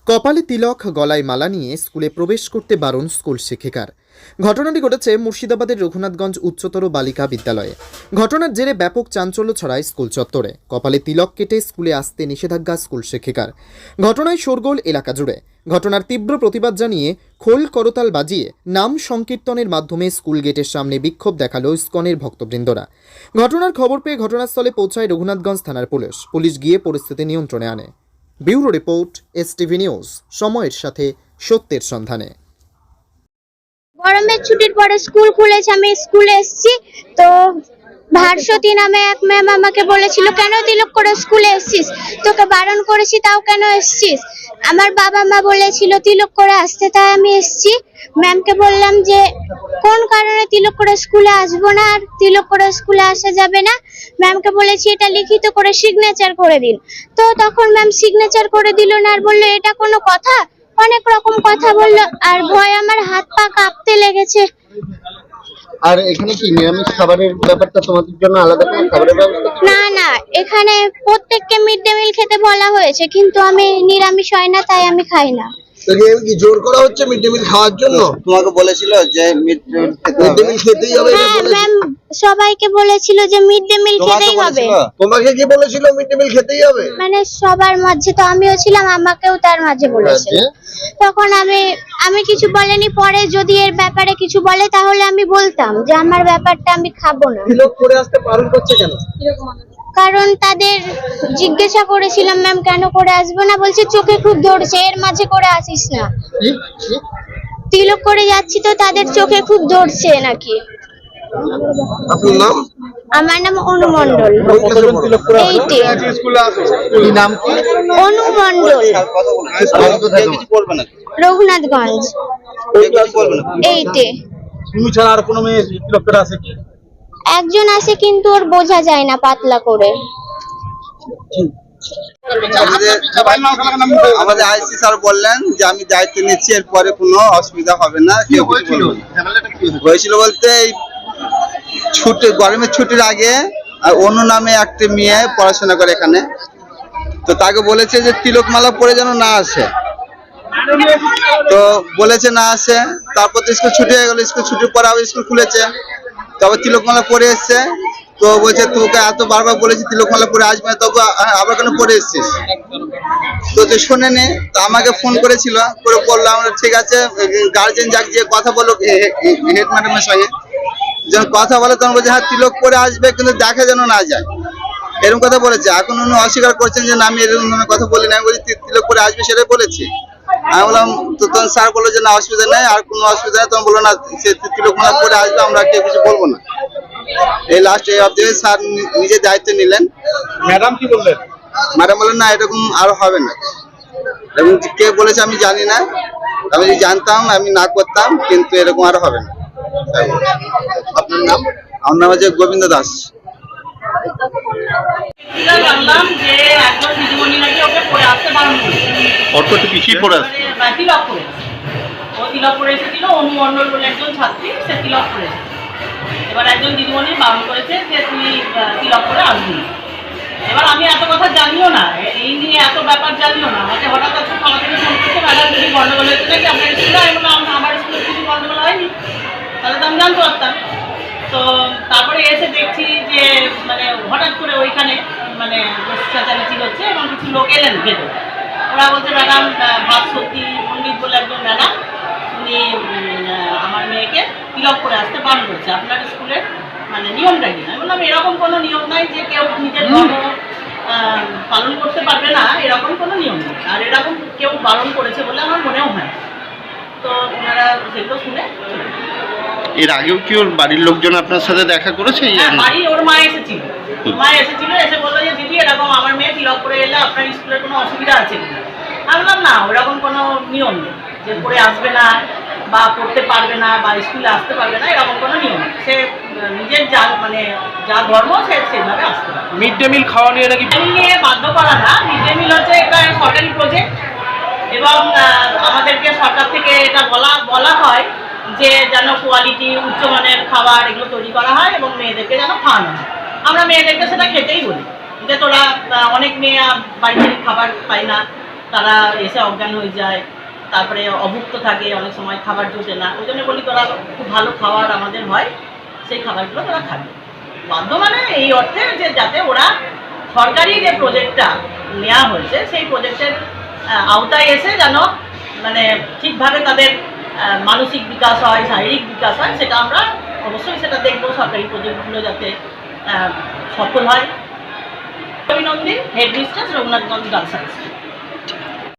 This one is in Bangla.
কপালে তিলক গলায় মালা নিয়ে স্কুলে প্রবেশ করতে বারণ স্কুল শিক্ষিকার। ঘটনাটি ঘটেছে মুর্শিদাবাদের রঘুনাথগঞ্জ উচ্চতর বালিকা বিদ্যালয়ে। ঘটনার জেরে ব্যাপক চাঞ্চল্য ছড়ায় স্কুল চত্বরে। কপালে তিলক কেটে স্কুলে আসতে নিষেধাজ্ঞা স্কুল শিক্ষিকার। ঘটনায় শোরগোল এলাকা জুড়ে। ঘটনার তীব্র প্রতিবাদ জানিয়ে খোল করতাল বাজিয়ে নাম সংকীর্তনের মাধ্যমে স্কুল গেটের সামনে বিক্ষোভ দেখালো ইসকনের ভক্তবৃন্দরা। ঘটনার খবর পেয়ে ঘটনাস্থলে পৌঁছায় রঘুনাথগঞ্জ থানার পুলিশ গিয়ে পরিস্থিতি নিয়ন্ত্রণে আনে। ব্যুরো রিপোর্ট, এসটিভি নিউজ, সময়ের সাথে সত্যের সন্ধানে। গরমের ছুটির পরে স্কুল খুলেছে, আমি স্কুলে এসেছি তো ভাস্বতী নামে এক ম্যাম আমাকে বলেছিল, কেন তিলক করে স্কুলে এসেছিস, তোকে বারণ করেছি তাও কেন এসেছিস। আমার বাবা মা বলেছিল তিলক করে আসতে, তাই আমি এসেছি। ম্যামকে বললাম যে কোন কারণে তিলক করে স্কুলে আসবো না আর তিলক করে স্কুলে আসা যাবে না। ম্যামকে বলেছি এটা লিখিত করে সিগনেচার করে দিন, তো তখন ম্যাম সিগনেচার করে দিল না আর বললো এটা কোনো কথা, অনেক রকম কথা বললো আর ভয় আমার হাত পা কাঁপতে লেগেছে। আর এখানে কি নিরামিষ খাবারের ব্যাপারটা তোমাদের জন্য আলাদা কোনো খাবারের ব্যবস্থা? না না, এখানে প্রত্যেককে মিড ডে মিল খেতে বলা হয়েছে, কিন্তু আমি নিরামিষ হয় না তাই আমি খাই না। কি জোর করা হচ্ছে মিড ডে মিল খাওয়ার জন্য? তোমাকে বলেছিল যে মিড ডে মিল খেতেই হবে? হ্যাঁ, ম্যাম সবাইকে বলেছিল যে মিড ডে মিল খেতেই হবে। তোমাকে কি বলেছিল মিড ডে মিল খেতেই হবে? মানে সবার মাঝে তো আমিও ছিলাম, আমাকেও তার মাঝে বলেছিল। তখন আমি কিছু বলিনি, পরে যদি এর ব্যাপারে কিছু বলে তাহলে আমি বলতাম যে আমার ব্যাপারটা আমি খাবো না। তিলক করে আসতে বারণ করছে কেন? কারণ তাদের জিজ্ঞাসা করেছিলাম ম্যাম কেন করে আসবো না, বলছে চোখে খুব ধরছে, এর মাঝে করে আসিস না। তিলক করে যাচ্ছি তো তাদের চোখে খুব ধরছে নাকি। আপনার নাম? আমার নাম অনু মণ্ডল। কি নাম কি? অনু মণ্ডল, রঘুনাথগঞ্জ 8-এ। তুমি ছাড়া আর কোনো মেয়ে তিলক করে আসে কি? একজন আসে কিন্তু ওর বোঝা যায় না, পাতলা করে। আমাদের আইসি স্যার বললেন যে আমি দায়িত্ব নিচ্ছি, এরপরে কোনো অসুবিধা হবে না। হয়েছিল বলতে এই গরমের ছুটির আগে অন্য নামে একটা মেয়ে পড়াশোনা করে এখানে, তো তাকে বলেছে যে তিলকমালা পরে যেন না আসে, তো বলেছে না আসে। তারপর তো স্কুল ছুটি হয়ে গেল, স্কুল ছুটির পরে আবার স্কুল খুলেছে, তবে তিলকমালা পরে এসছে। তো বলছে তোকে এত বারবার বলেছি তিলকমালা পরে আসবে না, তবে আবার কেন পরে এসছিস? তো শোনেনি, তো আমাকে ফোন করেছিল, করে বললাম ঠিক আছে গার্জেন যাক যে কথা বলো হেড ম্যাডামের সঙ্গে, যখন কথা বলে তখন বলছে হ্যাঁ তিলক পরে আসবে কিন্তু দেখা যেন না যায়, এরকম কথা বলেছে। এখন উনি অস্বীকার করছেন যে না আমি এরকম কথা বলি না, আমি বলছি তিলক পরে আসবে সেটাই বলেছি। আমি বললাম, তো তখন স্যার বললো যে না অসুবিধা নেই, আর কোনো অসুবিধা নেই। তখন বললো না সে তিলকমালা পরে আসবে, আমরা কেউ কিছু বলবো না। এই লাস্ট এই অবধি স্যার নিজে দায়িত্ব নিলেন। ম্যাডাম কি বললেন? ম্যাডাম বললেন না এরকম আর হবে না, এবং কে বলেছে আমি জানি না, আমি যদি জানতাম আমি না করতাম, কিন্তু এরকম আর হবে না। আপনার নাম? আমার নাম হচ্ছে গোবিন্দ দাস। জানলাম যে একজন দিদিমণি নাকি ওকে পড়ে আসতে বারণ করেছে। অটোতে পিছিয়ে পড়ে আসছে? তিলক করে ও তিলক করে এসেছিল, অনু মণ্ডল বলে একজন ছাত্রী, সে তিলক করে এসেছে। এবার একজন দিদিমণি বারণ করেছে যে তুই তিলক করে আসবি না। এবার আমি এত কথা জানিও না, এই নিয়ে এত ব্যাপার জানিও না, আমাকে হঠাৎ আজকে থানা থেকে ফোন করছে, ম্যাডাম যদি গন্ডগোল হয়েছে নাকি আপনার স্কুলে। আমি বললাম আমার স্কুলে কিছু গন্ডগোল হয়নি, তাহলে তো আমি জানতে পারতাম। তো তারপরে এসে দেখছি যে মানে হঠাৎ করে ওইখানে মানে চেঁচামেচি হচ্ছে এবং কিছু লোক এলেন ভেতরে। ওরা বলছে ম্যাডাম ভাস্বতী পণ্ডিত বলে একজন ম্যাডাম, উনি আমার মেয়েকে তিলক করে আসতে বারণ করেছে, আপনার স্কুলের মানে নিয়মটা কি? আমি বললাম এরকম কোনো নিয়ম নাই যে কেউ নিজের ধর্ম পালন করতে পারবে না, এরকম কোনো নিয়ম নেই, আর এরকম কেউ বারণ করেছে বলে আমার মনেও হয়। তো ওনারা সেগুলো শুনে এর আগেও কি ওর বাড়ির লোকজন আপনার সাথে দেখা করেছে? বাড়ি ওর মা এসেছিল, এসে বললো যে দিদি এরকম আমার মেয়ে তিলক করে এলে আপনার স্কুলের কোনো অসুবিধা আছে কিনা। আমি বললাম না ওরকম কোনো নিয়ম নেই যে পড়ে আসবে না বা পড়তে পারবে না বা স্কুলে আসতে পারবে না, এরকম কোনো নিয়ম নেই। সে নিজের যা মানে যা ধর্ম সে সেভাবে আসতে পারে। মিড ডে মিল খাওয়া নিয়ে নাকি নিয়ে বাধ্য করা না, মিড ডে মিল হচ্ছে এটা সরকারি প্রজেক্ট এবং আমাদেরকে সরকার থেকে এটা বলা হয় যে যেন কোয়ালিটি উচ্চমানের খাবার এগুলো তৈরি করা হয় এবং মেয়েদেরকে যেন খাওয়ানো হয়। আমরা মেয়েদেরকে সেটা খেতেই বলি যে তোরা, অনেক মেয়ে বাড়ি থেকে খাবার পায় না, তারা এসে অজ্ঞান হয়ে যায়, তারপরে অভুক্ত থাকে, অনেক সময় খাবার জোটে না। ওই জন্য বলি তোরা খুব ভালো খাবার আমাদের হয়, সেই খাবারগুলো তোরা খাবে। বাধ্য মানে এই অর্থে যে যাতে ওরা সরকারি যে প্রজেক্টটা নেওয়া হয়েছে সেই প্রজেক্টের আওতায় এসে যেন মানে ঠিকভাবে তাদের মানসিক বিকাশ হয়, শারীরিক বিকাশ হয়, সেটা আমরা অবশ্যই সেটা দেখবো। সরকারি প্রজেক্টগুলো যাতে সফল হয়। অভিনন্দন, head mistress, Raghunathganj girls high school.